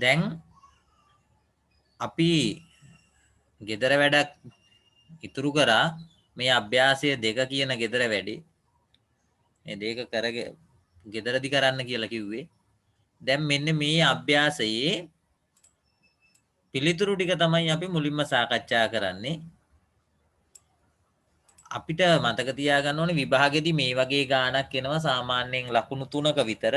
දැන් අපි ගෙදර වැඩක් ඉතුරු කරා මේ අභ්‍යාසය 2 කියන ගෙදර වැඩි මේ දෙක කරගෙන ගෙදරදි කරන්න කියලා කිව්වේ. දැන් මෙන්න මේ අභ්‍යාසයේ පිළිතුරු ටික තමයි අපි මුලින්ම සාකච්ඡා කරන්නේ. අපිට මතක තියාගන්න ඕනේ විභාගෙදී මේ වගේ ගාණක් එනවා සාමාන්‍යයෙන් ලකුණු 3ක විතර.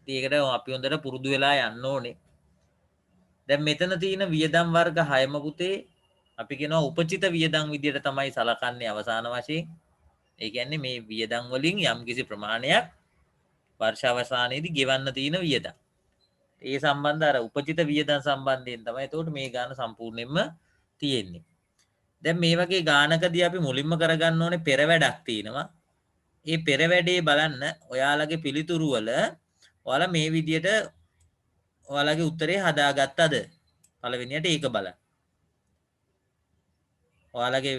ඒකට අපි හොඳට පුරුදු වෙලා යන්න ඕනේ. දැන් මෙතන තියෙන වියදම් වර්ග 6ම පුතේ අපි කියනවා උපචිත වියදම් විදියට තමයි සලකන්නේ අවසාන වශයෙන්. ඒ කියන්නේ මේ වියදම් වලින් යම්කිසි ප්‍රමාණයක් වර්ෂ අවසානයේදී ගෙවන්න තියෙන වියදම්. ඒ සම්බන්ධ අර උපචිත වියදම් සම්බන්ධයෙන් තමයි එතකොට මේ ගාන සම්පූර්ණයෙන්ම තියෙන්නේ. දැන් මේ වගේ ගානකදී අපි මුලින්ම කරගන්න ඕනේ පෙර වැඩක් තියෙනවා. ඒ පෙර වැඩේ බලන්න ඔයාලගේ පිළිතුරු වල ඔයාලා මේ විදියට ඔයාලගේ උත්තරේ හදාගත්තද? පළවෙනියට ඒක බලන්න. ඔයාලගේ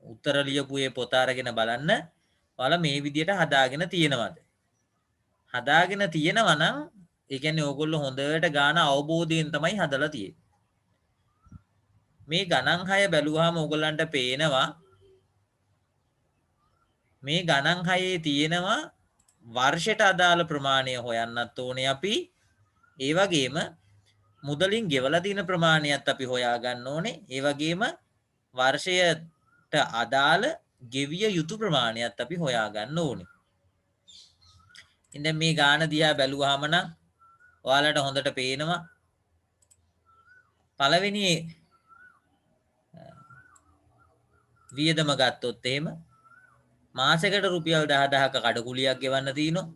උත්තර ලියපු ඒ පොත අරගෙන බලන්න ඔයාලා මේ විදියට හදාගෙන තියෙනවද? හදාගෙන තියෙනවා නම් ඒ කියන්නේ ඕගොල්ලෝ හොඳට ගාන අවබෝධයෙන් තමයි හදලා තියෙන්නේ. මේ ගණන් 6 බැලුවාම ඕගොල්ලන්ට පේනවා මේ ගණන් 6 තියෙනවා වර්ෂයට අදාළ ප්‍රමාණය හොයන්නත් ඕනේ අපි. ඒ වගේම මුදලින් ගෙවලා තියෙන ප්‍රමාණයත් අපි හොයා ගන්න ඕනේ. ඒ වගේම වර්ෂයට අදාළ ගෙවිය යුතු ප්‍රමාණයත් අපි හොයා ගන්න ඕනේ. ඉතින් මේ ගාන දිහා බැලුවාම නම් ඔයාලට හොඳට පේනවා පළවෙනි වියදම ගත්තොත් එහෙම මාසෙකට රුපියල් 10000ක කඩකුලියක් ගෙවන්න තියෙනවා.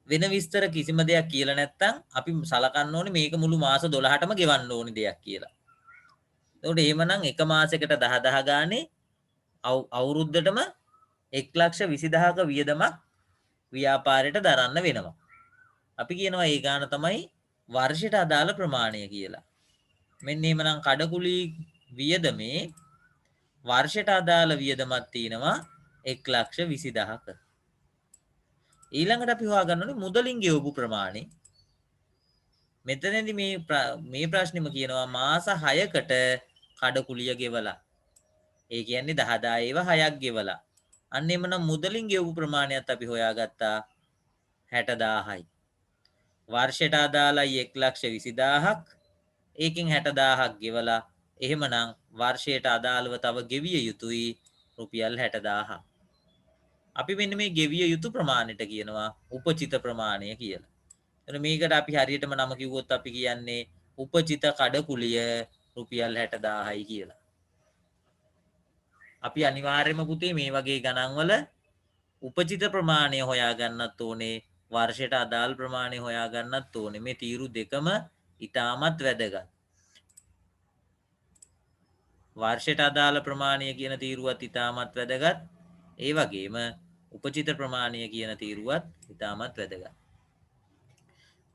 වෙන විස්තර කිසිම දෙයක් කියලා නැත්තම් අපි සලකන්න ඕනේ මේක මුළු මාස 12ටම ගෙවන්න ඕනේ දෙයක් කියලා. එතකොට එහෙමනම් එක මාසයකට 10000 ගානේ අවුරුද්දටම 1,20,000ක වියදමක් ව්‍යාපාරයට දරන්න වෙනවා. අපි කියනවා ඒ ගාන තමයි වර්ෂයට අදාළ ප්‍රමාණය කියලා. මෙන්න එහෙමනම් කඩකුලි වියදමේ වර්ෂයට අදාළ වියදමක් තියෙනවා 1,20,000ක. ඊළඟට අපි හොයාගන්න ඕනේ මුදලින් ගෙවපු ප්‍රමාණය. මෙතනදී මේ ප්‍රශ්නෙම කියනවා මාස 6කට කඩකුලිය ගෙවලා. ඒ කියන්නේ 10000 ඒවා 6ක් ගෙවලා. අන්න එමනම් මුදලින් ගෙවපු ප්‍රමාණයත් අපි හොයාගත්තා 60000යි. වර්ෂයට අදාළයි 1,20,000ක්. ඒකෙන් 60000ක් ගෙවලා එහෙමනම් වර්ෂයට අදාළව තව ගෙවිය යුතුයි රුපියල් 60000. අපි මෙන්න මේ ගෙවිය යුතු ප්‍රමාණයට කියනවා උපචිත ප්‍රමාණය කියලා. එතන මේකට අපි හරියටම නම කිව්වොත් අපි කියන්නේ උපචිත කඩකුලිය රුපියල් 60000යි කියලා. අපි අනිවාර්යයෙන්ම පුතේ මේ වගේ ගණන් වල උපචිත ප්‍රමාණය හොයා ගන්නත් ඕනේ වර්ෂයට අදාළ ප්‍රමාණය හොයා ගන්නත් ඕනේ. මේ තීරු දෙකම ඊටමත් වැදගත්. වර්ෂයට අදාළ ප්‍රමාණය කියන තීරුවත් ඊටමත් වැදගත්. ඒ වගේම උපචිත ප්‍රමාණය කියන තීරුවත් ඊටමත් වැදගත්.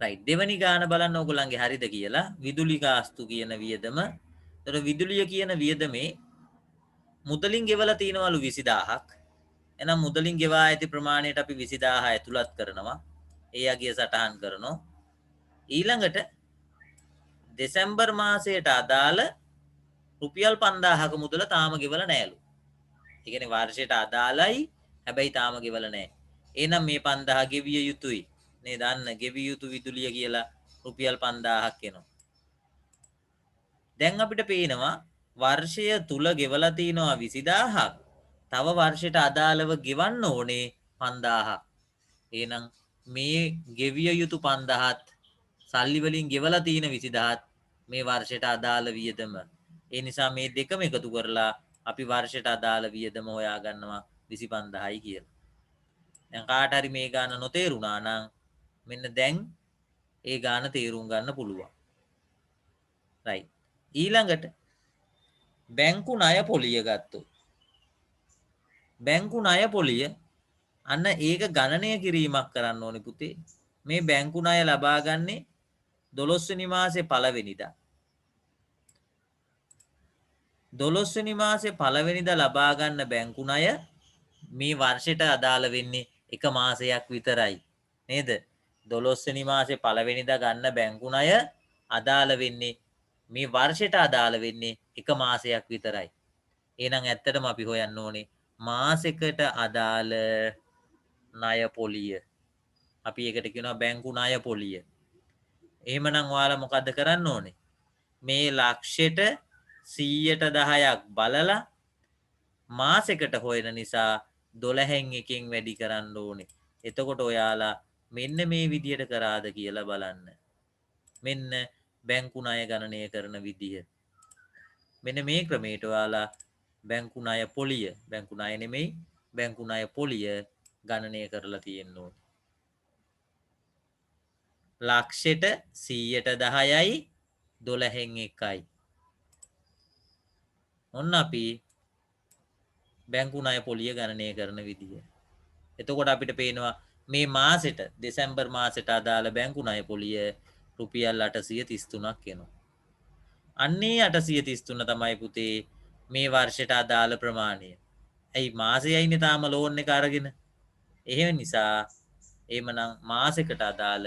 රයිට් දෙවනි ගාන බලන්න ඕගොල්ලන්ගේ හරිද කියලා. විදුලි ගාස්තු කියන වියදම. ඒතර විදුලිය කියන වියදමේ මුදලින් ගෙවලා තිනවලු 20000ක්. එහෙනම් මුදලින් ගෙවා ඇති ප්‍රමාණයට අපි 20000 ඇතුළත් කරනවා. ඒ යගිය සටහන් කරනවා. ඊළඟට දෙසැම්බර් මාසයට අදාළ රුපියල් 5000ක මුදල තාම ගෙවලා නැහැලු. ඒ කියන්නේ වර්ෂයට අදාළයි හැබැයි තාම ගෙවලා නැහැ. එහෙනම් මේ 5000 ගෙවිය යුතුයි. නේ දාන්න ගෙවිය යුතු විදුලිය කියලා රුපියල් 5000ක් එනවා. දැන් අපිට පේනවා වර්ෂය තුල ගෙවලා තිනවා 20000ක්. තව වර්ෂයට අදාළව ගෙවන්න ඕනේ 5000ක්. එහෙනම් මේ ගෙවිය යුතු 5000ත් සල්ලි වලින් ගෙවලා තියෙන 20000ත් මේ වර්ෂයට අදාළ වියදම. ඒ නිසා මේ දෙකම එකතු කරලා අපි වර්ෂයට අදාළ වියදම හොයා ගන්නවා 25000යි කියලා. දැන් කාට හරි මේ ගාන නොතේරුණා නම් මෙන්න දැන් ඒ ගාන තේරුම් ගන්න පුළුවන්. රයිට්. ඊළඟට බැංකු ණය පොලිය ගත්තොත්. බැංකු ණය පොලිය අන්න ඒක ගණනය කිරීමක් කරන්න ඕනේ පුතේ. මේ බැංකු ණය ලබා ගන්නේ 12 වෙනි මාසේ පළවෙනිදා. 12 වෙනි මාසේ පළවෙනිදා ලබා ගන්න බැංකු ණය මේ වර්ෂයට අදාළ වෙන්නේ එක මාසයක් විතරයි. නේද? 12 වෙනි මාසේ පළවෙනිදා ගන්න බැංකු ණය අදාළ වෙන්නේ මේ වර්ෂයට අදාළ වෙන්නේ එක මාසයක් විතරයි. එහෙනම් ඇත්තටම අපි හොයන්න ඕනේ මාසෙකට අදාළ ණය පොලිය. අපි ඒකට කියනවා බැංකු ණය පොලිය. එහෙමනම් ඔයාලා මොකද්ද කරන්න ඕනේ? මේ ලක්ෂෙට 100ට 10ක් බලලා මාසෙකට හොයන නිසා 12න් එකෙන් වැඩි කරන්න ඕනේ. එතකොට ඔයාලා මෙන්න මේ විදියට කරාද කියලා බලන්න. මෙන්න බැංකු ණය ගණනය කරන විදිය. මෙන්න මේ ක්‍රමයට ඔයාලා බැංකු ණය පොලිය, බැංකු ණය නෙමෙයි, බැංකු ණය පොලිය ගණනය කරලා තියෙන්න ඕනේ. ලක්ෂෙට 100ට 10යි 12න් එකයි. ඔන්න අපි බැංකු ණය පොලිය ගණනය කරන විදිය. එතකොට අපිට පේනවා මේ මාසෙට දෙසැම්බර් මාසෙට අදාළ බැංකු ණය පොලිය රුපියල් 833ක් එනවා. අන්නේ 833 තමයි පුතේ මේ වර්ෂයට අදාළ ප්‍රමාණය. ඇයි මාසෙයිනේ තාම ලෝන් එක අරගෙන. එහෙම නිසා එහෙමනම් මාසෙකට අදාළ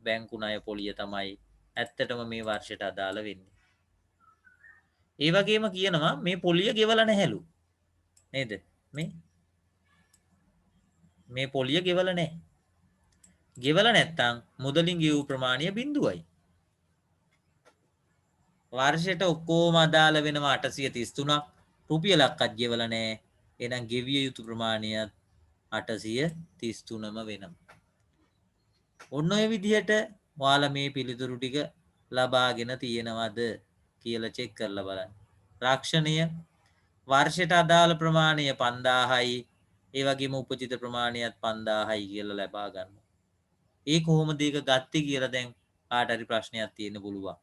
බැංකු ණය පොලිය තමයි ඇත්තටම මේ වර්ෂයට අදාළ වෙන්නේ. ඒ වගේම කියනවා මේ පොලිය ගෙවලා නැහැලු. නේද? මේ පොලිය ගෙවලා නැහැ. ගෙවලා නැත්තම් මුදලින් ගෙවූ ප්‍රමාණය 0යි. වර්ෂයට ඔක්කොම අදාළ වෙනවා 833ක්. රුපියලක්වත් ගෙවලා නැහැ. එහෙනම් ගෙවිය යුතු ප්‍රමාණයත් 833ම වෙනවා. ඔන්න ඔය විදිහට ඔයාලා මේ පිළිතුරු ටික ලබාගෙන තියෙනවද කියලා චෙක් කරලා බලන්න. රක්ෂණය වර්ෂයට අදාළ ප්‍රමාණය 5000යි. ඒ වගේම උපචිත ප්‍රමාණයත් 5000යි කියලා ලබා ගන්න. ඒ කොහොමද ඒක ගත්තේ කියලා දැන් කාට හරි ප්‍රශ්නයක් තියෙන්න පුළුවන්.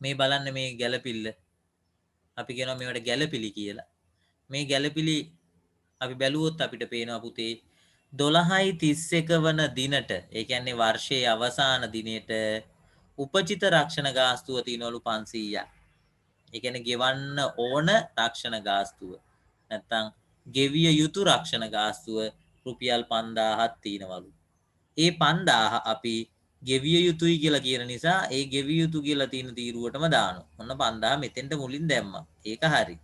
මේ බලන්න මේ ගැළපිල්ල. අපි කියනවා මේවට ගැළපිලි කියලා. මේ ගැළපිලි අපි බැලුවොත් අපිට පේනවා පුතේ 12/31 වන දිනට, ඒ කියන්නේ වර්ෂයේ අවසාන දිනේට උපචිත රක්ෂණ ගාස්තුව තියනවලු 500ක්. ඒ කියන්නේ ගෙවන්න ඕන රක්ෂණ ගාස්තුව. නැත්තම් ගෙවිය යුතු රක්ෂණ ගාස්තුව රුපියල් 5000ක් තියනවලු. ඒ 5000 අපි ගෙවිය යුතුයි කියලා කියන නිසා ඒ ගෙවිය යුතු කියලා තියෙන තීරුවටම දානවා. ඔන්න 5000 මෙතෙන්ට මුලින් දැම්මා. ඒක හරි.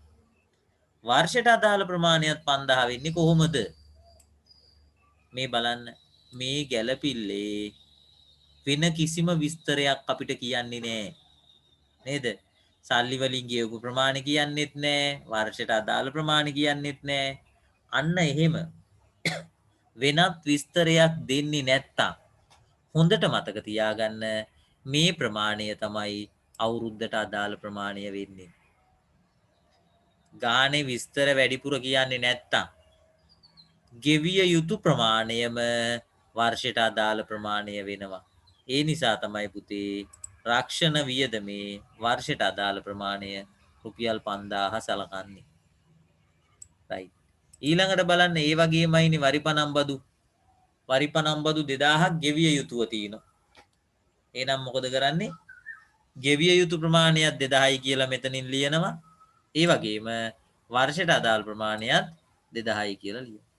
වර්ෂයට අදාළ ප්‍රමාණයත් 5000 වෙන්නේ කොහොමද? මේ බලන්න මේ ගැළපිල්ලේ වෙන කිසිම විස්තරයක් අපිට කියන්නේ නෑ. නේද? සල්ලි වලින් ගෙවපු ප්‍රමාණය කියන්නෙත් නෑ, වර්ෂයට අදාළ ප්‍රමාණය කියන්නෙත් නෑ. අන්න එහෙම වෙනත් විස්තරයක් දෙන්නේ නැත්තම් හොඳට මතක තියාගන්න මේ ප්‍රමාණය තමයි අවුරුද්දට අදාළ ප්‍රමාණය වෙන්නේ. ගානේ විස්තර වැඩිපුර කියන්නේ නැත්තම් ගෙවිය යුතු ප්‍රමාණයම වර්ෂයට අදාළ ප්‍රමාණය වෙනවා. ඒ නිසා තමයි පුතේ රක්ෂණ වියදමේ වර්ෂයට අදාළ ප්‍රමාණය රුපියල් 5000 සලකන්නේ. right. ඊළඟට බලන්න ඒ වගේමයිනේ වරිපනම් බදු. වරිපනම් බදු 2000ක් ගෙවිය යුතුව තියෙනවා. එහෙනම් මොකද කරන්නේ? ගෙවිය යුතු ප්‍රමාණයත් 2000යි කියලා මෙතනින් ලියනවා. ඒ වගේම වර්ෂයට අදාළ ප්‍රමාණයත් 2000යි කියලා ලියනවා.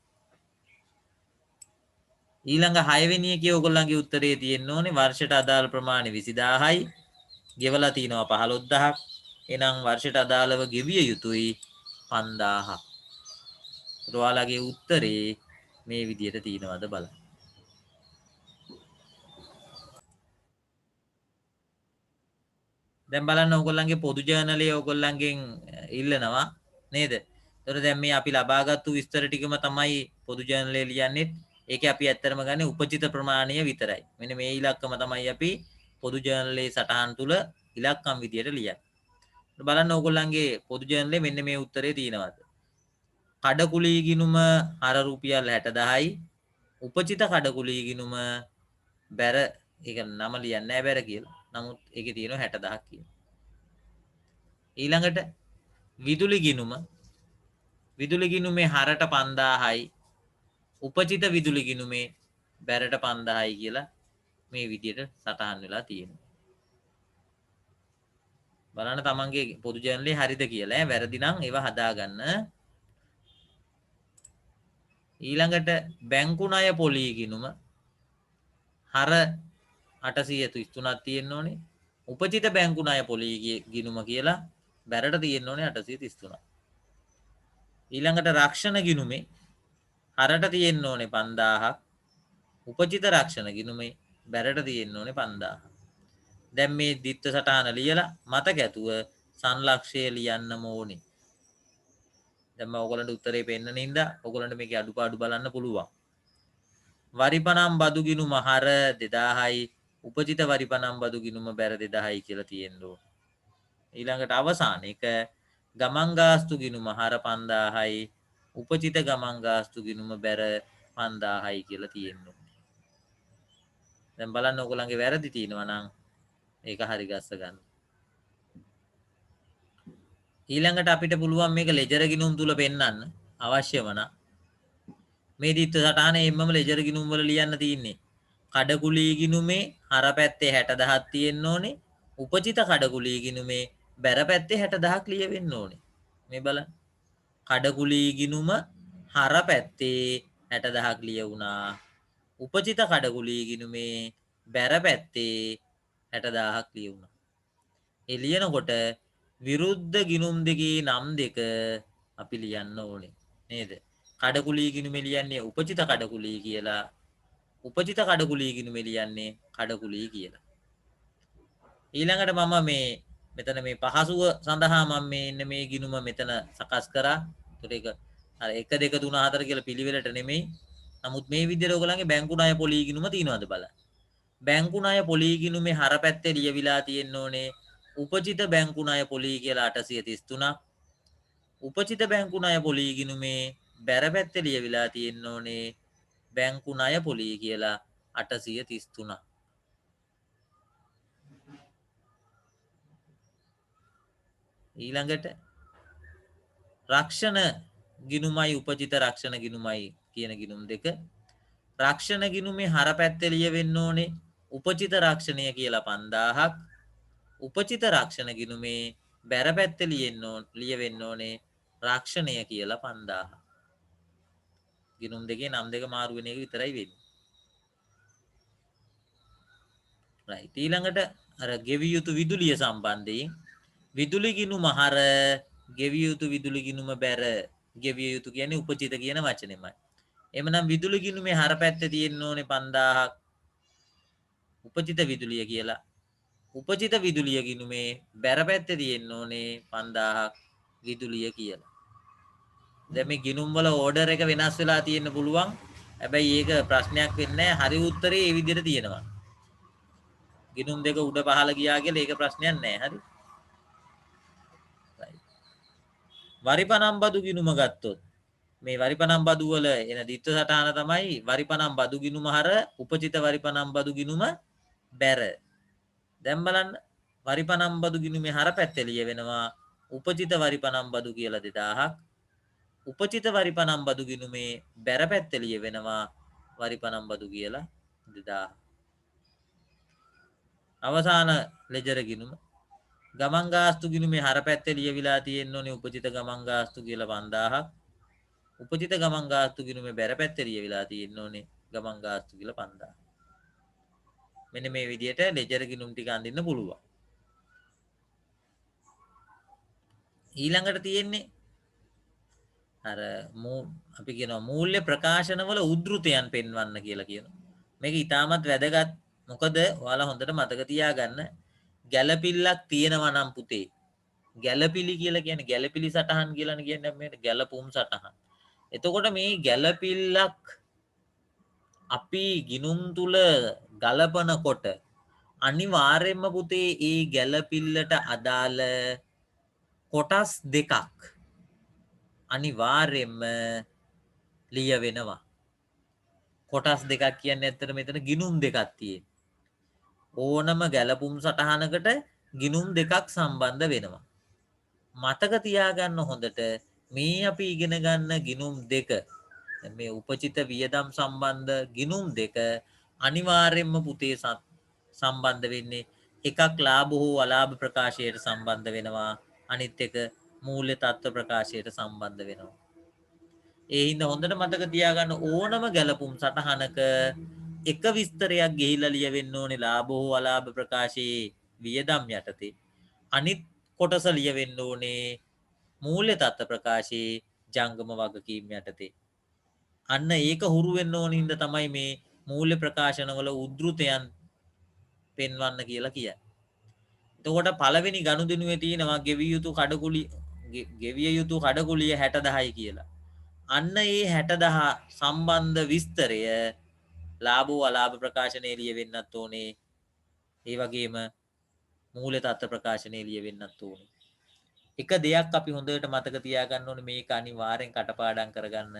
ඊළඟ 6 වෙනි එකේ ඔයගොල්ලන්ගේ උත්තරේ තියෙන්න ඕනේ වර්ෂයට අදාළ ප්‍රමාණය 20000යි. ගෙවලා තිනවා 15000ක්. එහෙනම් වර්ෂයට අදාළව ගෙවිය යුතුයි 5000ක්. ඔයාලගේ උත්තරේ මේ විදිහට තියෙනවද බලන්න. දැන් බලන්න ඔයගොල්ලන්ගේ පොදු ජර්නලයේ ඔයගොල්ලන්ගෙන් ඉල්ලනවා නේද? ඒතර දැන් මේ අපි ලබාගත්තු විස්තර ටිකම තමයි පොදු ජර්නලයේ ලියන්නේ. ඒකේ අපි ඇත්තටම ගන්නේ උපචිත ප්‍රමාණය විතරයි. මෙන්න මේ ඉලක්කම තමයි අපි පොදු ජර්නලයේ සටහන් තුල ඉලක්කම් විදියට ලියන්නේ. බලන්න ඕගොල්ලන්ගේ පොදු ජර්නලයේ මෙන්න මේ උත්තරේ තියෙනවද? කඩකුලී ගිණුම අර රුපියල් 60000යි. උපචිත කඩකුලී ගිණුම බැර ඒක නම ලියන්නේ නැහැ බැර කියලා. නමුත් ඒකේ තියෙනවා 60000ක් කියලා. ඊළඟට විදුලි ගිණුමේ හරට 5000යි. උපචිත විදුලි ගිණුමේ බැරට 5000යි කියලා මේ විදියට සටහන් වෙලා තියෙනවා. බලන්න තමන්ගේ පොදු ජර්නලේ හරිද කියලා. වැරදි නම් ඒවා හදාගන්න. ඊළඟට බැංකු ණය පොලී ගිණුම හර 833ක් තියෙන්න ඕනේ. උපචිත බැංකු ණය පොලී ගිණුම කියලා බැරට තියෙන්න ඕනේ 833ක්. ඊළඟට රක්ෂණ ගිණුමේ හරට තියෙන්න ඕනේ 5000ක්. උපචිත රක්ෂණ ගිණුමේ බැරට තියෙන්න ඕනේ 5000ක්. දැන් මේ දිත්ත සටහන ලියලා මතක ඇතුව සංලක්ෂය ලියන්නම ඕනේ. දැන් මම ඔයගලන්ට උත්තරේ පෙන්නන ඉඳලා ඔයගලන්ට මේකේ අඩුපාඩු බලන්න පුළුවන්. වරිපනම් බදු ගිණුම හර 2000යි උපචිත වරිපනම් බදු ගිණුම බැර 2000යි කියලා තියෙන්න ඕන. ඊළඟට අවසාන එක ගමන් ගාස්තු ගිණුම හර 5000යි උපචිත ගමන් ගාස්තු ගිණුම බැර 5000යි කියලා තියෙන්න ඕන. දැන් බලන්න ඔයගලන්ගේ වැරදි තියෙනවා නම් ඒක හරි ගස්ස ගන්න. ඊළඟට අපිට පුළුවන් මේක ලෙජර් ගිණුම් තුල පෙන්වන්න අවශ්‍යම නම් මේ දිත්ත සටහනේ එම්මම ලෙජර් ගිණුම් වල ලියන්න තියෙන්නේ. කඩකුලී ගිණුමේ හර පැත්තේ 60000ක් තියෙන්න ඕනේ. උපචිත කඩකුලී ගිණුමේ බැර පැත්තේ 60000ක් ලියවෙන්න ඕනේ. මේ බලන්න. කඩකුලී ගිණුම හර පැත්තේ 60000ක් ලියවුණා. උපචිත කඩකුලී ගිණුමේ බැර පැත්තේ 60000ක් ලියවුණා. ඒ ලියනකොට විරුද්ධ ගිණුම් දෙකේ නම් දෙක අපි ලියන්න ඕනේ. නේද? කඩකුලී ගිණුමේ ලියන්නේ උපචිත කඩකුලී කියලා. උපචිත කඩකුලී ගිණුමේ ලියන්නේ කඩකුලී කියලා. ඊළඟට මම මේ මෙතන මේ පහසුව සඳහා මම මේ ඉන්න මේ ගිණුම මෙතන සකස් කරා. ඒකට ඒක අර 1 2 3 4 කියලා පිළිවෙලට නෙමෙයි. නමුත් මේ විදිහට ඔයගලන්ගේ බැංකු ණය පොලී ගිණුම තියෙනවද බලන්න. බැංකු ණය පොලී ගිණුමේ හර පැත්තේ ලියවිලා තියෙන්න ඕනේ උපචිත බැංකු ණය පොලී කියලා 833ක්. උපචිත බැංකු ණය පොලී ගිණුමේ බැර පැත්තේ ලියවිලා තියෙන්න ඕනේ බැංකු ණය පොලී කියලා 833ක්. ඊළඟට රක්ෂණ ගිණුමයි උපචිත රක්ෂණ ගිණුමයි කියන ගිණුම් දෙක. රක්ෂණ ගිණුමේ හර පැත්තේ ලියවෙන්න ඕනේ උපචිත රක්ෂණය කියලා 5000ක්. උපචිත රක්ෂණ ගිණුමේ බැර පැත්තේ ලියවෙන්න ඕනේ රක්ෂණය කියලා 5000ක්. ගිණුම් දෙකේ නම් දෙක මාරු වෙන එක විතරයි වෙන්නේ. රයිට්. ඊළඟට අර ගෙවිය යුතු විදුලිය සම්බන්ධයෙන් විදුලි ගිණුම හර ගෙවිය යුතු විදුලි ගිණුම බැර ගෙවිය යුතු කියන්නේ උපචිත කියන වචනේමයි. එhmenan විදුලි ගිණුමේ හර පැත්තේ තියෙන්න ඕනේ 5000ක් උපචිත විදුලිය කියලා. උපචිත විදුලිය ගිණුමේ බැර පැත්තේ තියෙන්න ඕනේ 5000ක් විදුලිය කියලා. දැන් මේ ගිණුම් වල ඕඩර් එක වෙනස් වෙලා තියෙන්න පුළුවන්. හැබැයි ඒක ප්‍රශ්නයක් වෙන්නේ නැහැ. හරි උත්තරේ මේ විදිහට තියෙනවා. ගිණුම් දෙක උඩ පහළ ගියා කියලා ඒක ප්‍රශ්නයක් නැහැ. හරි. වරිපනම් බදු ගිණුම ගත්තොත් මේ වරිපනම් බදු වල එන දිත්ත සටහන තමයි වරිපනම් බදු ගිණුම හර උපචිත වරිපනම් බදු ගිණුම බැර. දැන් බලන්න වරිපනම් බදු ගිණුමේ හර පැත්තේ ලියවෙනවා උපචිත වරිපනම් බදු කියලා 2000ක්. උපචිත වරිපනම් බදු ගිණුමේ බැර පැත්තේ ලියවෙනවා වරිපනම් බදු කියලා 2000ක්. අවසාන ලෙජර ගිණුම ගමන් ගාස්තු ගිණුමේ හර පැත්තේ ලියවිලා තියෙන්න ඕනේ උපචිත ගමන් ගාස්තු කියලා 5000ක්. උපචිත ගමන් ගාස්තු ගිණුමේ බැර පැත්තේ ලියවිලා තියෙන්න ඕනේ ගමන් ගාස්තු කියලා 5000ක්. මෙන්න මේ විදිහට ලෙජර් ගිණුම් ටික අඳින්න පුළුවන්. ඊළඟට තියෙන්නේ අර අපි කියනවා මූල්‍ය ප්‍රකාශනවල උද්ෘතයන් පෙන්වන්න කියලා කියනවා. මේක ඉතාමත් වැදගත්. මොකද ඔයාලා හොඳට මතක තියාගන්න ගැළපිල්ලක් තියෙනවා නම් පුතේ. ගැළපිලි කියලා කියන්නේ ගැළපිලි සටහන් කියලානේ කියන්නේ මේ ගැළපුම් සටහන්. එතකොට මේ ගැළපිල්ලක් අපි ගිණුම් තුල ගලපනකොට අනිවාර්යයෙන්ම පුතේ ඒ ගැළපිල්ලට අදාළ කොටස් දෙකක් අනිවාර්යයෙන්ම ලියවෙනවා. කොටස් දෙකක් කියන්නේ ඇත්තට මෙතන ගිණුම් දෙකක් තියෙන. ඕනම ගැළපුම් සටහනකට ගිණුම් දෙකක් සම්බන්ධ වෙනවා. මතක තියාගන්න හොඳට මේ අපි ඉගෙන ගන්න ගිණුම් දෙක මේ උපචිත වියදම් සම්බන්ධ ගිණුම් දෙක අනිවාර්යයෙන්ම පුතේ සම්බන්ධ වෙන්නේ එකක් ලාභ හෝ අලාභ ප්‍රකාශයට සම්බන්ධ වෙනවා. අනිත් එක මූල්‍ය තත්ත්ව ප්‍රකාශයට සම්බන්ධ වෙනවා. ඒ හින්දා හොඳට මතක තියාගන්න ඕනම ගැළපුම් සටහනක එක විස්තරයක් ගිහිලා ලියවෙන්න ඕනේ ලාභ හෝ අලාභ ප්‍රකාශයේ වියදම් යටතේ. අනිත් කොටස ලියවෙන්න ඕනේ මූල්‍ය තත්ත්ව ප්‍රකාශයේ ජංගම වගකීම් යටතේ. අන්න ඒක හුරු වෙන්න ඕන හින්දා තමයි මේ මූල්‍ය ප්‍රකාශනවල උද්ෘතයන් පෙන්වන්න කියලා කියන්නේ. එතකොට පළවෙනි ගනුදෙනුවේ තියෙනවා ගෙවිය යුතු කඩකුලිය 60,000යි කියලා. අන්න ඒ 60,000 සම්බන්ධ විස්තරය ලාභ අලාභ ප්‍රකාශනයේ ලියවෙන්නත් ඕනේ. ඒ වගේම මූල්‍ය තත්ත්ව ප්‍රකාශනයේ ලියවෙන්නත් ඕනේ. එක දෙයක් අපි හොඳට මතක තියාගන්න ඕනේ මේක අනිවාර්යෙන් කටපාඩම් කරගන්න.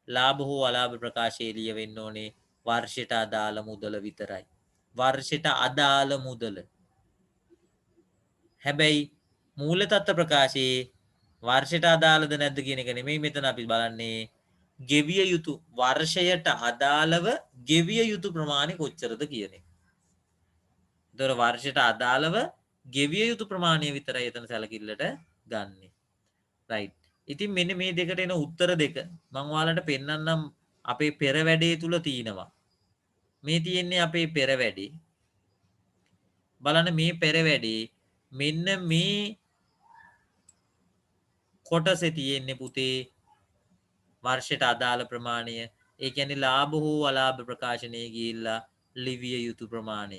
ලාභ හෝ අලාභ ප්‍රකාශයේ ලියවෙන්න ඕනේ වර්ෂයට අදාළ මුදල විතරයි. වර්ෂයට අදාළ මුදල. හැබැයි මූල්‍ය තත්ත්ව ප්‍රකාශයේ වර්ෂයට අදාළද නැද්ද කියන එක නෙමෙයි මෙතන අපි බලන්නේ. ගෙවිය යුතු වර්ෂයට අදාළව ගෙවිය යුතු ප්‍රමාණය කොච්චරද කියන එක. ඒතර වර්ෂයට අදාළව ගෙවිය යුතු ප්‍රමාණය විතරයි එතන සැලකිල්ලට ගන්නෙ. රයිට්. ඉතින් මෙන්න මේ දෙකට එන උත්තර දෙක මම ඔයාලට පෙන්නන්නම් අපේ පෙර වැඩේ තුල තියෙනවා. මේ තියෙන්නේ අපේ පෙර වැඩේ. බලන්න මේ පෙර වැඩේ මෙන්න මේ කොටසේ තියෙන්නේ පුතේ වර්ෂයට අදාළ ප්‍රමාණය. ඒ කියන්නේ ලාභ හෝ අලාභ ප්‍රකාශනයේ ගිහිල්ලා ලිවිය යුතු ප්‍රමාණය.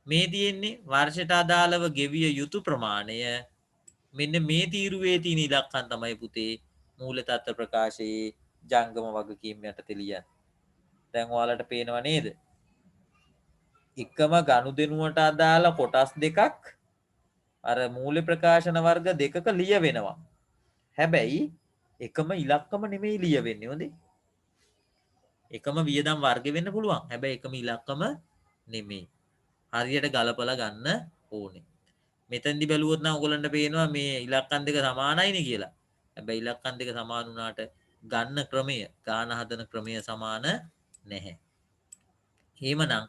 මේ තියෙන්නේ වර්ෂයට අදාළව ගෙවිය යුතු ප්‍රමාණය. මෙන්න මේ තීරුවේ තියෙන ඉලක්කම් තමයි පුතේ මූල්‍ය තත්ත්ව ප්‍රකාශයේ ජංගම වගකීම් යටතේ ලියන්නේ. දැන් ඔයාලට පේනව නේද? එකම ගනුදෙනුවට අදාළ කොටස් දෙකක් අර මූල්‍ය ප්‍රකාශන වර්ග දෙකක ලියවෙනවා. හැබැයි එකම ඉලක්කම නෙමෙයි ලියවෙන්නේ හොඳේ. එකම වියදම් වර්ග වෙන්න පුළුවන්. හැබැයි එකම ඉලක්කම නෙමෙයි. හරියට ගලපලා ගන්න ඕනේ. මෙතෙන්දි බැලුවොත් නම් ඔයගලන්ට පේනවා මේ ඉලක්කම් දෙක සමානයිනේ කියලා. හැබැයි ඉලක්කම් දෙක සමාන වුණාට ගන්න ක්‍රමය, ගාන හදන ක්‍රමය සමාන නැහැ. එහෙමනම්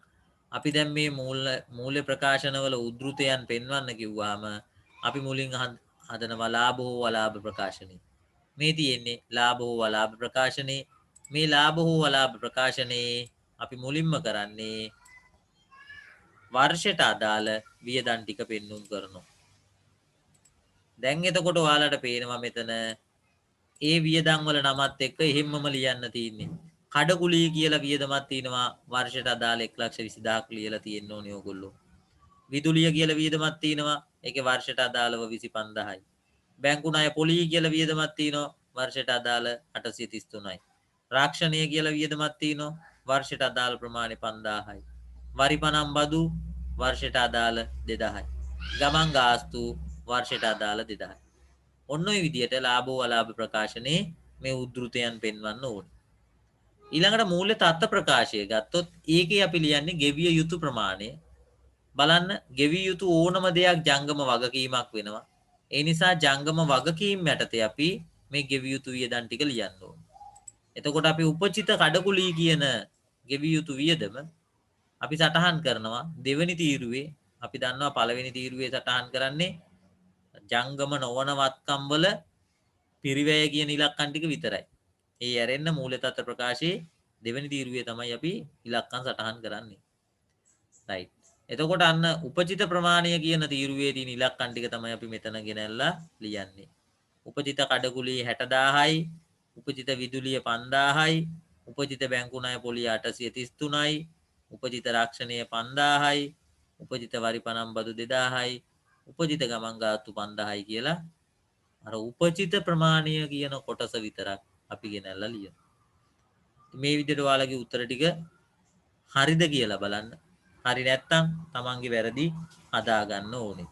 අපි දැන් මේ මූල්‍ය ප්‍රකාශනවල උද්ෘතයන් පෙන්වන්න කිව්වහම අපි මුලින් හදනවා ලාභ හෝ අලාභ ප්‍රකාශනේ. මේ තියෙන්නේ ලාභ හෝ අලාභ ප්‍රකාශනේ. මේ ලාභ හෝ අලාභ ප්‍රකාශනේ අපි මුලින්ම කරන්නේ වර්ෂයට අදාළ වියදම් ටික පෙන්වුම් කරනවා. දැන් එතකොට ඔයාලට පේනවා මෙතන ඒ වියදම් වල නමත් එක්ක එහෙම්මම ලියන්න තියෙන්නේ. කඩකුලිය කියලා වියදමක් තියෙනවා වර්ෂයට අදාළ 1,20,000ක් ලියලා තියෙන්න ඕනේ ඕගොල්ලෝ. විදුලිය කියලා වියදමක් තියෙනවා ඒකේ වර්ෂයට අදාළව 25,000යි. බැංකු ණය පොලිය කියලා වියදමක් තියෙනවා වර්ෂයට අදාළ 833යි. රාක්ෂණීය කියලා වියදමක් තියෙනවා වර්ෂයට අදාළ ප්‍රමාණය 5,000යි. වරිපනම් බදු වර්ෂයට අදාළ 2,000යි. ගමන් ගාස්තු වර්ෂයට අදාළ 2,000යි. ඔන්න ඔය විදිහට ලාභ අලාභ ප්‍රකාශනයේ මේ උද්ෘතයන් පෙන්වන්න ඕනේ. ඊළඟට මූල්‍ය තත්ත්ව ප්‍රකාශය ගත්තොත් ඒකේ අපි ලියන්නේ ගෙවිය යුතු ප්‍රමාණය. බලන්න ගෙවිය යුතු ඕනම දෙයක් ජංගම වගකීමක් වෙනවා. ඒ නිසා ජංගම වගකීම් යටතේ අපි මේ ගෙවිය යුතු වියදම් ටික ලියන්න ඕනේ. එතකොට අපි උපචිත කඩකුලී කියන ගෙවිය යුතු වියදම අපි සටහන් කරනවා දෙවෙනි තීරුවේ. අපි දන්නවා පළවෙනි තීරුවේ සටහන් කරන්නේ ජංගම නොවන වත්කම් වල පිරිවැය කියන ඉලක්කම් ටික විතරයි. ඒ ඇරෙන්න මූල්‍ය තත්ත්ව ප්‍රකාශයේ දෙවෙනි තීරුවේ තමයි අපි ඉලක්කම් සටහන් කරන්නේ. රයිට්. එතකොට අන්න උපචිත ප්‍රමාණය කියන තීරුවේ තියෙන ඉලක්කම් ටික තමයි අපි මෙතන ගෙනල්ලා ලියන්නේ. උපචිත කඩකුලිය 60,000යි, උපචිත විදුලිය 5,000යි, උපචිත බැංකු ණය පොලිය 833යි, උපචිත රක්ෂණීය 5,000යි, උපචිත වරිපනම් බදු 2,000යි, උපචිත ගමන් ගාස්තු 5,000යි කියලා අර උපචිත ප්‍රමාණය කියන කොටස විතරක් අපි ගෙනල්ලා ලියනවා. මේ විදිහට ඔයාලගේ උත්තර ටික හරිද කියලා බලන්න. හරි නැත්නම් තමන්ගේ වැරදි හදා ගන්න ඕනේ.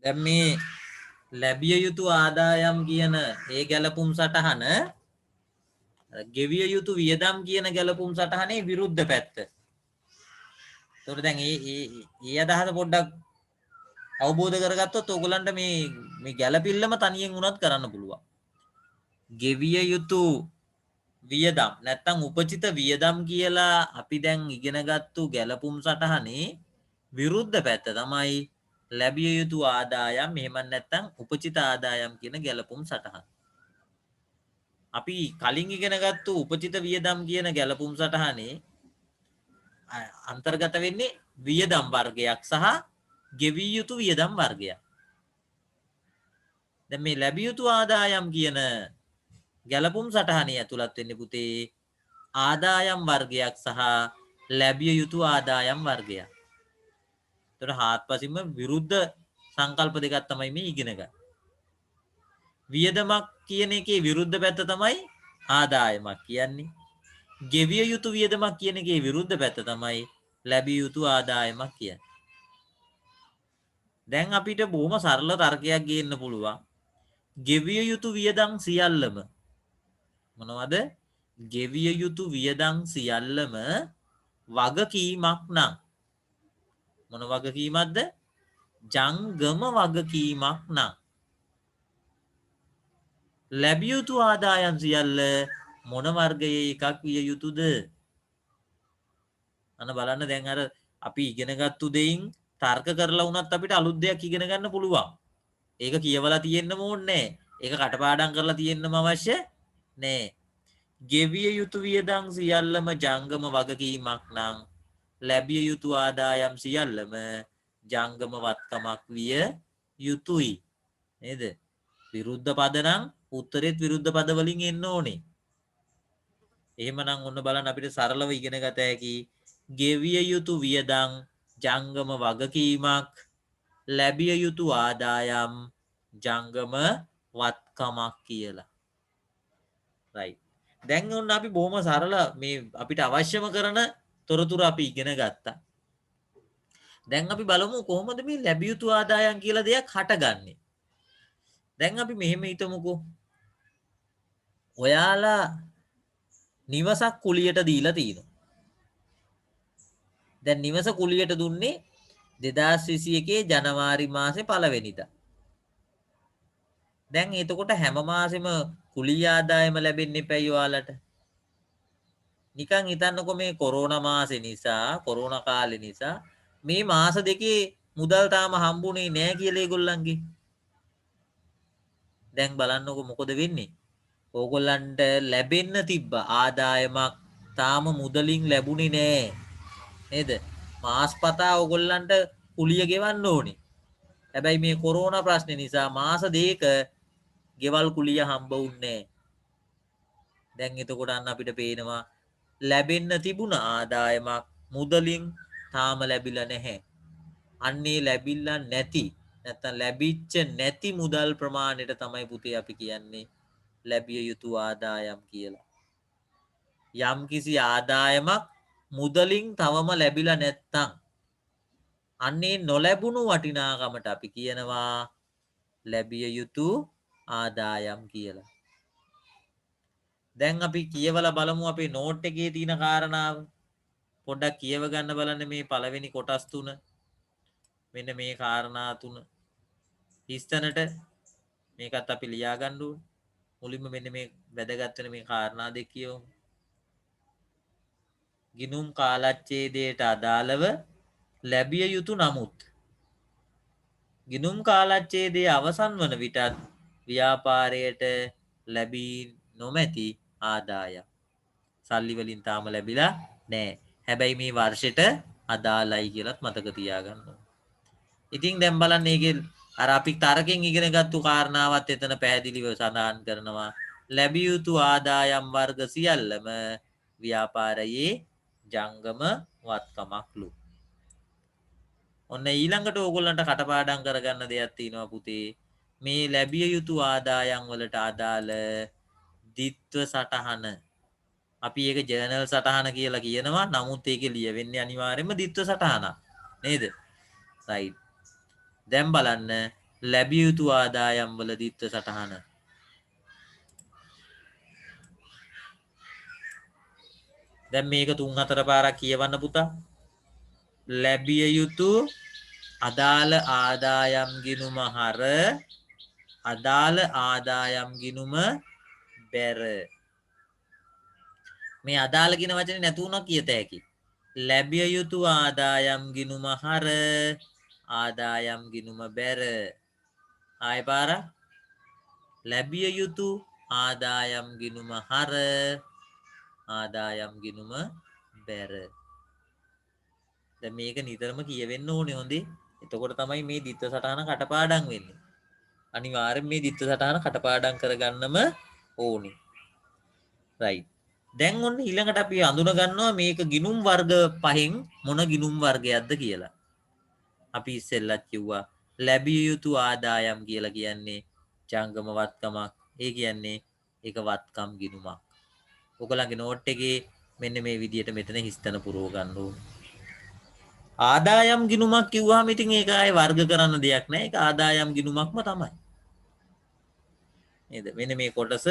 දැන් මේ ලැබිය යුතු ආදායම් කියන ඒ ගැලපුම් සටහන ගෙවිය යුතු වියදම් කියන ගැලපුම් සටහනේ විරුද්ධ පැත්ත. ඒතකොට දැන් ඒ අදහස පොඩ්ඩක් අවබෝධ කරගත්තොත් ඕගලන්ට මේ ගැළපිල්ලම තනියෙන් වුණත් කරන්න පුළුවන්. ගෙවිය යුතු වියදම් නැත්තම් උපචිත වියදම් කියලා අපි දැන් ඉගෙනගත්තු ගැළපුම් සටහනේ විරුද්ධ පැත්ත තමයි ලැබිය යුතු ආදායම් එහෙම නැත්නම් උපචිත ආදායම් කියන ගැලපුම් සටහන. අපි කලින් ඉගෙන ගත්තු උපචිත වියදම් කියන ගැලපුම් සටහනේ අන්තර්ගත වෙන්නේ වියදම් වර්ගයක් සහ ගෙවිය යුතු වියදම් වර්ගයක්. දැන් මේ ලැබිය යුතු ආදායම් කියන ගැලපුම් සටහනේ ඇතුළත් වෙන්නේ පුතේ ආදායම් වර්ගයක් සහ ලැබිය යුතු ආදායම් වර්ගයක්. ඒතර හාත්පසින්ම විරුද්ධ සංකල්ප දෙකක් තමයි මේ ඉගෙන ගන්න. වියදමක් කියන එකේ විරුද්ධ පැත්ත තමයි ආදායමක් කියන්නේ. ගෙවිය යුතු වියදමක් කියන එකේ විරුද්ධ පැත්ත තමයි ලැබිය යුතු ආදායමක් කියන්නේ. දැන් අපිට බොහොම සරල තර්කයක් ගේන්න පුළුවන්. ගෙවිය යුතු වියදම් සියල්ලම මොනවද? ගෙවිය යුතු වියදම් සියල්ලම වගකීමක් නම් මොන වගකීමක්ද? ජංගම වගකීමක් නම් ලැබිය යුතු ආදායම් සියල්ල මොන වර්ගයේ එකක් විය යුතුද? අන්න බලන්න දැන් අර අපි ඉගෙනගත්තු දෙයින් තර්ක කරලා වුණත් අපිට අලුත් දෙයක් ඉගෙන ගන්න පුළුවන්. ඒක කියවලා තියෙන්න ඕනේ. ඒක කටපාඩම් කරලා තියෙන්නම අවශ්‍ය නෑ. ගෙවිය යුතු වියදම් සියල්ලම ජංගම වගකීමක් නම් ලැබිය යුතු ආදායම් සියල්ලම ජංගම වත්කමක් විය යුතුයි. නේද? විරුද්ධ පද නම් උත්තරෙත් විරුද්ධ පද වලින් එන්න ඕනේ. එහෙමනම් ඔන්න බලන්න අපිට සරලව ඉගෙන ගත හැකි ගෙවිය යුතු වියදම් ජංගම වගකීමක් ලැබිය යුතු ආදායම් ජංගම වත්කමක් කියලා. right. දැන් ඔන්න අපි බොහොම සරල මේ අපිට අවශ්‍යම කරන තොරතුරු අපි ඉගෙන ගත්තා. දැන් අපි බලමු කොහොමද මේ ලැබිය යුතු ආදායම් කියලා දෙයක් හටගන්නේ. දැන් අපි මෙහෙම හිතමුකෝ. ඔයාලා නිවසක් කුලියට දීලා තියෙනවා. දැන් නිවස කුලියට දුන්නේ 2021 ජනවාරි මාසේ 1 වෙනිදා. දැන් එතකොට හැම මාසෙම කුලිය ආදායම ලැබෙන්නේ පැයි ඔයාලට. නිකන් හිතන්නකෝ මේ කොරෝනා මාසේ නිසා, කොරෝනා කාලේ නිසා මේ මාස දෙකේ මුදල් තාම හම්බුනේ නෑ කියලා ඒගොල්ලන්ගේ. දැන් බලන්නකෝ මොකද වෙන්නේ? ඕගොල්ලන්ට ලැබෙන්න තිබ්බ ආදායමක් තාම මුදලින් ලැබුණේ නෑ. නේද? මාස් පතා ඕගොල්ලන්ට කුලිය ගෙවන්න ඕනේ. හැබැයි මේ කොරෝනා ප්‍රශ්නේ නිසා මාස දෙක ගෙවල් කුලිය හම්බ වුන්නේ නෑ. දැන් එතකොට අන්න අපිට පේනවා ලැබෙන්න තිබුණ ආදායමක් මුදලින් තාම ලැබිලා නැහැ. අන්නේ ලැබිලා නැති නැත්නම් ලැබිච්ච නැති මුදල් ප්‍රමාණයට තමයි පුතේ අපි කියන්නේ ලැබිය යුතු ආදායම් කියලා. යම්කිසි ආදායමක් මුදලින් තවම ලැබිලා නැත්තම් අන්නේ නොලැබුණු වටිනාකමට අපි කියනවා ලැබිය යුතු ආදායම් කියලා. දැන් අපි කියවලා බලමු අපේ නෝට් එකේ තියෙන කාරණාව. පොඩ්ඩක් කියව ගන්න බලන්න මේ පළවෙනි කොටස් තුන. මෙන්න මේ කාරණා තුන. හිස්තැනට මේකත් අපි ලියා ගන්න ඕනේ. මුලින්ම මෙන්න මේ වැදගත් වෙන මේ කාරණා දෙක කියවමු. ගිනුම් කාලච්ඡේදයට අදාළව ලැබිය යුතු නමුත් ගිනුම් කාලච්ඡේදයේ අවසන් වන විටත් ව්‍යාපාරයට ලැබී නොමැති ආදායම් සල්ලි වලින් තාම ලැබිලා නැහැ. හැබැයි මේ වර්ෂෙට අදාළයි කියලත් මතක තියාගන්න ඕනේ. ඉතින් දැන් බලන්න මේකේ අර අපි තරකින් ඉගෙනගත්තු කාරණාවත් එතන පැහැදිලිව සඳහන් කරනවා. ලැබිය යුතු ආදායම් වර්ග සියල්ලම ව්‍යාපාරයේ ජංගම වත්කමක්ලු. ඔන්න ඊළඟට ඕගොල්ලන්ට කටපාඩම් කරගන්න දෙයක් තියෙනවා පුතේ. මේ ලැබිය යුතු ආදායම් වලට අදාළ ද්විත්ව සටහන. අපි ඒක ජර්නල් සටහන කියලා කියනවා. නමුත් ඒකේ ලියවෙන්නේ අනිවාර්යයෙන්ම ද්විත්ව සටහනක්. නේද? right. දැන් බලන්න ලැබිය යුතු ආදායම් වල ද්විත්ව සටහන. දැන් මේක 3-4 පාරක් කියවන්න පුතා. ලැබිය යුතු අදාළ ආදායම් ගිණුම හර අදාළ ආදායම් ගිණුම බැර. මේ අදාළ කියන වචනේ නැතුණා කියත හැකි. ලැබිය යුතු ආදායම් ගිණුම හර ආදායම් ගිණුම බැර. ආය පාරක් ලැබිය යුතු ආදායම් ගිණුම හර ආදායම් ගිණුම බැර. දැන් මේක නිතරම කියවෙන්න ඕනේ හොඳේ. එතකොට තමයි මේ දිත්ත සටහන කටපාඩම් වෙන්නේ. අනිවාර්යෙන් මේ දිත්ත සටහන කටපාඩම් කරගන්නම ඕනේ. right. දැන් ඔන්න ඊළඟට අපි අඳුන ගන්නවා මේක ගිණුම් වර්ග පහෙන් මොන ගිණුම් වර්ගයක්ද කියලා. අපි ඉස්සෙල්ලත් කිව්වා ලැබිය යුතු ආදායම් කියලා කියන්නේ ජංගම වත්කමක්. ඒ කියන්නේ ඒක වත්කම් ගිණුමක්. ඔයගලගේ නෝට් එකේ මෙන්න මේ විදිහට මෙතන හිස්තන පුරව ගන්න ඕනේ. ආදායම් ගිණුමක් කිව්වහම ඉතින් ඒක ආයේ වර්ග කරන්න දෙයක් නැහැ. ඒක ආදායම් ගිණුමක්ම තමයි. නේද? මෙන්න මේ කොටස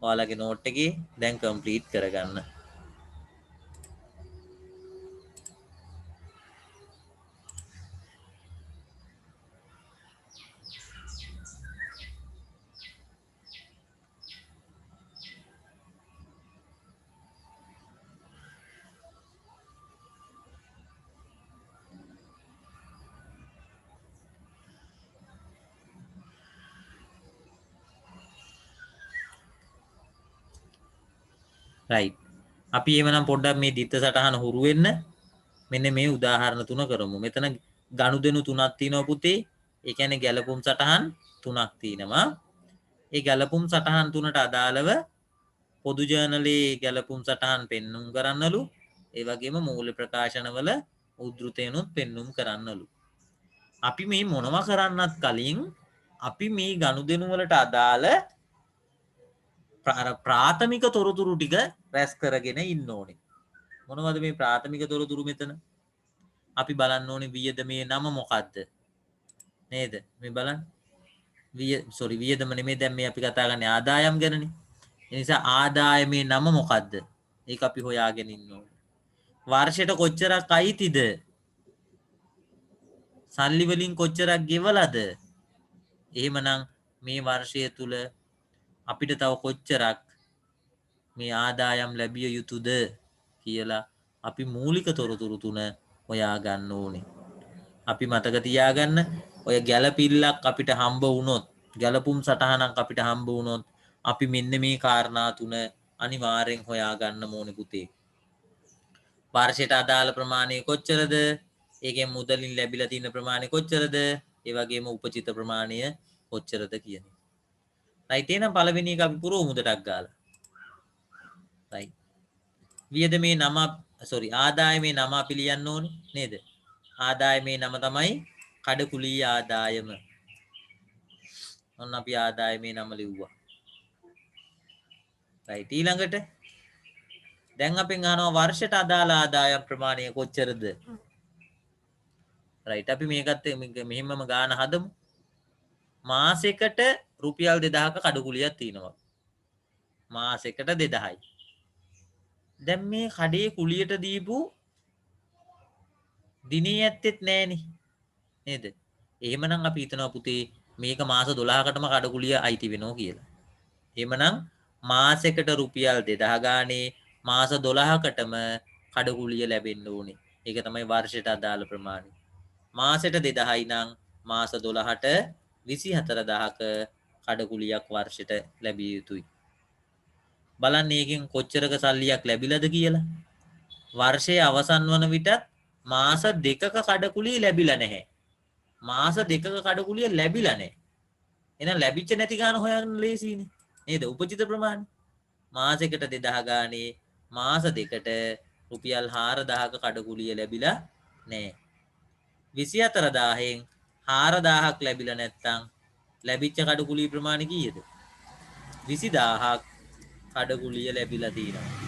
ඔයාලගේ නෝට් එකේ දැන් කම්ප්ලීට් කරගන්න. right. අපි එවනම් පොඩ්ඩක් මේ දිත්ත සටහන හුරු වෙන්න. මෙන්න මේ උදාහරණ තුන කරමු. මෙතන ගනුදෙනු තුනක් තියෙනවා පුතේ. ඒ කියන්නේ ගැලපුම් සටහන් තුනක් තියෙනවා. ඒ ගැලපුම් සටහන් තුනට අදාළව පොදු ජර්නලයේ ගැලපුම් සටහන් පෙන්눔 කරන්නලු. ඒ වගේම මූල ප්‍රකාශනවල උද්ෘතයනුත් පෙන්눔 කරන්නලු. අපි මේ මොනවා කරන්නත් කලින් අපි මේ ගනුදෙනු වලට අදාළ ප්‍රාථමික තොරතුරු ටික රැස් කරගෙන ඉන්න ඕනේ. මොනවද මේ ප්‍රාථමික තොරතුරු මෙතන? අපි බලන්න ඕනේ වියදමේ නම මොකද්ද? නේද? මේ බලන්න. වියදම නෙමෙයි දැන් මේ අපි කතා කරන්නේ ආදායම් ගැනනේ. ඒ නිසා ආදායමේ නම මොකද්ද? ඒක අපි හොයාගෙන ඉන්න ඕනේ. වර්ෂයට කොච්චරක් අයිතිද? සල්ලි වලින් කොච්චරක් ගෙවලාද? එහෙමනම් මේ වර්ෂය තුල අපිට තව කොච්චරක් මේ ආදායම් ලැබිය යුතුද කියලා අපි මූලික තොරතුරු තුන හොයා ගන්න ඕනේ. අපි මතක තියාගන්න ඔය ගැළපිල්ලක් අපිට හම්බ වුණොත්, ගැළපුම් සටහනක් අපිට හම්බ වුණොත් අපි මෙන්න මේ කාරණා තුන අනිවාර්යෙන් හොයා ගන්න ඕනේ පුතේ. වර්ෂයට අදාළ ප්‍රමාණය කොච්චරද? ඒකෙන් මුදලින් ලැබිලා තියෙන ප්‍රමාණය කොච්චරද? ඒ වගේම උපචිත ප්‍රමාණය කොච්චරද කියන්නේ. right. එහෙනම් පළවෙනි එක අපි පුරව මුදටක් ගාලා. right. වියදමේ නම ආදායමේ නම අපි ලියන්න ඕනේ නේද? ආදායමේ නම තමයි කඩකුලී ආදායම. ඔන්න අපි ආදායමේ නම ලිව්වා. right. ඊළඟට දැන් අපෙන් අහනවා වර්ෂයට අදාළ ආදායම් ප්‍රමාණය කොච්චරද? right. අපි මේකත් මෙහෙමම ගාන හදමු. මාසෙකට රුපියල් 2000ක කඩකුලියක් තියෙනවා. මාසෙකට 2000යි. දැන් මේ කඩේ කුලියට දීපු දිනේ ඇත්තෙත් නෑනේ. නේද? එහෙමනම් අපි හිතනවා පුතේ මේක මාස 12කටම කඩකුලිය අයිති වෙනවා කියලා. එහෙමනම් මාසෙකට රුපියල් 2000 ගානේ මාස 12කටම කඩකුලිය ලැබෙන්න ඕනේ. ඒක තමයි වර්ෂයට අදාළ ප්‍රමාණය. මාසෙට 2000යි නම් මාස 12ට 24000ක කඩකුලියක් වර්ෂයට ලැබිය යුතුයි. බලන්න මේකෙන් කොච්චරක සල්ලියක් ලැබිලාද කියලා. වර්ෂයේ අවසන් වන විටත් මාස 2ක කඩකුලිය ලැබිලා නැහැ. මාස 2ක කඩකුලිය ලැබිලා නැහැ. එහෙනම් ලැබිච්ච නැති ගාන හොයන්න ලේසියිනේ. නේද? උපචිත ප්‍රමාණය. මාසෙකට 2000 ගානේ මාස 2කට රුපියල් 4000ක කඩකුලිය ලැබිලා නැහැ. 24000න් 4000ක් ලැබිලා නැත්නම් ලැබිච්ච කඩකුලිය ප්‍රමාණය කීයද? 20000ක් කඩකුලිය ලැබිලා තියෙනවා.